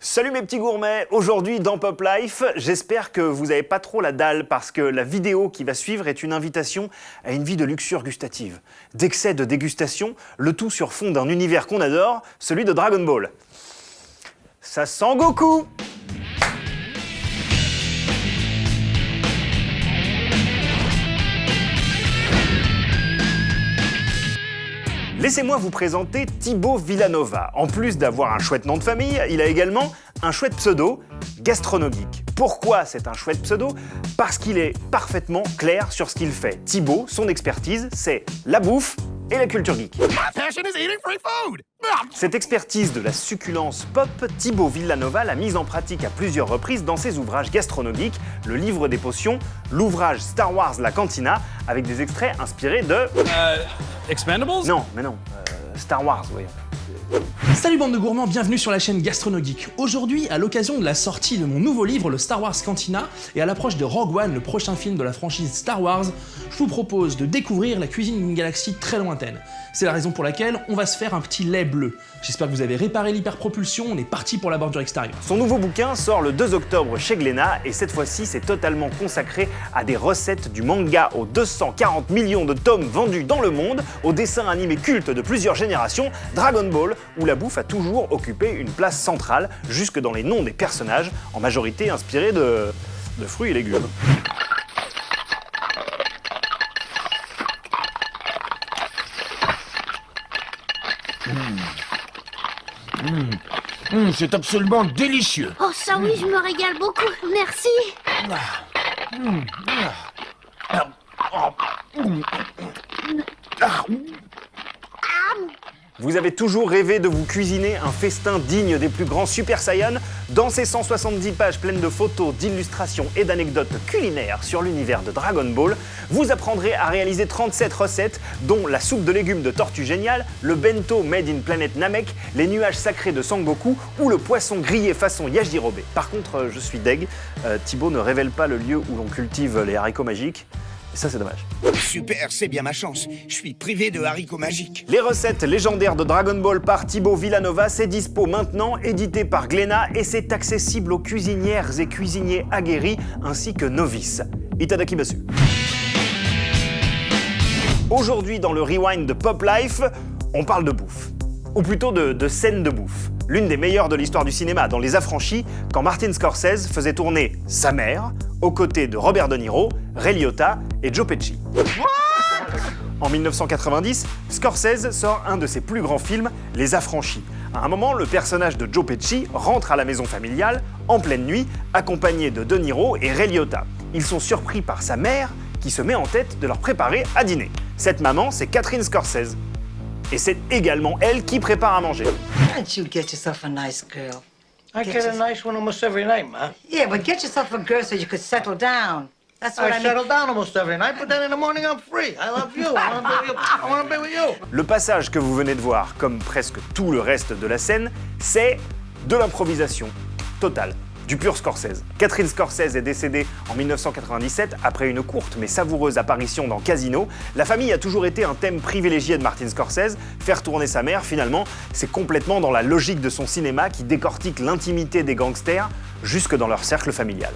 Salut mes petits gourmets, aujourd'hui dans Pop Life, j'espère que vous n'avez pas trop la dalle parce que la vidéo qui va suivre est une invitation à une vie de luxure gustative, d'excès de dégustation, le tout sur fond d'un univers qu'on adore, celui de Dragon Ball. Ça sent Goku! Laissez-moi vous présenter Thibaut Villanova. En plus d'avoir un chouette nom de famille, il a également un chouette pseudo, Gastronogeek. Pourquoi c'est un chouette pseudo? Parce qu'il est parfaitement clair sur ce qu'il fait. Thibaut, son expertise, c'est la bouffe et la culture geek. Cette expertise de la succulence pop, Thibaut Villanova l'a mise en pratique à plusieurs reprises dans ses ouvrages Gastronogeek, le livre des potions, l'ouvrage Star Wars La Cantina, avec des extraits inspirés de... Expendables? Non, mais non, Star Wars, oui. Salut bande de gourmands, bienvenue sur la chaîne Gastronogeek. Aujourd'hui, à l'occasion de la sortie de mon nouveau livre, le Star Wars Cantina, et à l'approche de Rogue One, le prochain film de la franchise Star Wars, je vous propose de découvrir la cuisine d'une galaxie très lointaine. C'est la raison pour laquelle on va se faire un petit lait bleu. J'espère que vous avez réparé l'hyperpropulsion, on est parti pour la bordure extérieure. Son nouveau bouquin sort le 2 octobre chez Glénat et cette fois-ci c'est totalement consacré à des recettes du manga aux 240 millions de tomes vendus dans le monde, au dessin animé culte de plusieurs générations, Dragon Ball, où la bouffe a toujours occupé une place centrale, jusque dans les noms des personnages, en majorité inspirés de fruits et légumes. C'est absolument délicieux. Oh ça oui, je me régale beaucoup, merci. Vous avez toujours rêvé de vous cuisiner un festin digne des plus grands Super Saiyans? Dans ces 170 pages pleines de photos, d'illustrations et d'anecdotes culinaires sur l'univers de Dragon Ball, vous apprendrez à réaliser 37 recettes, dont la soupe de légumes de Tortue Géniale, le bento made in Planet Namek, les nuages sacrés de Sangoku ou le poisson grillé façon Yajirobe. Par contre, je suis deg, Thibaut ne révèle pas le lieu où l'on cultive les haricots magiques. Et ça, c'est dommage. Super, c'est bien ma chance. Je suis privé de haricots magiques. Les recettes légendaires de Dragon Ball par Thibaut Villanova, c'est dispo maintenant, édité par Glénat, et c'est accessible aux cuisinières et cuisiniers aguerris ainsi que novices. Itadakimasu. Aujourd'hui, dans le Rewind de Pop Life, on parle de bouffe. Ou plutôt de scènes de bouffe. L'une des meilleures de l'histoire du cinéma dans Les Affranchis, quand Martin Scorsese faisait tourner sa mère aux côtés de Robert De Niro, Ray Liotta et Joe Pesci. En 1990, Scorsese sort un de ses plus grands films, Les Affranchis. À un moment, le personnage de Joe Pesci rentre à la maison familiale, en pleine nuit, accompagné de De Niro et Ray Liotta. Ils sont surpris par sa mère, qui se met en tête de leur préparer à dîner. Cette maman, c'est Catherine Scorsese. Et c'est également elle qui prépare à manger. Can't you get yourself a nice girl? I get a nice one almost every night, Ma. Yeah, but get yourself a girl so you could settle down. That's what I I mean. settle down almost every night, but then in the morning I'm free. I love you. I want to be with you. Le passage que vous venez de voir, comme presque tout le reste de la scène, c'est de l'improvisation totale, du pur Scorsese. Catherine Scorsese est décédée en 1997 après une courte mais savoureuse apparition dans Casino. La famille a toujours été un thème privilégié de Martin Scorsese. Faire tourner sa mère, finalement, c'est complètement dans la logique de son cinéma qui décortique l'intimité des gangsters jusque dans leur cercle familial.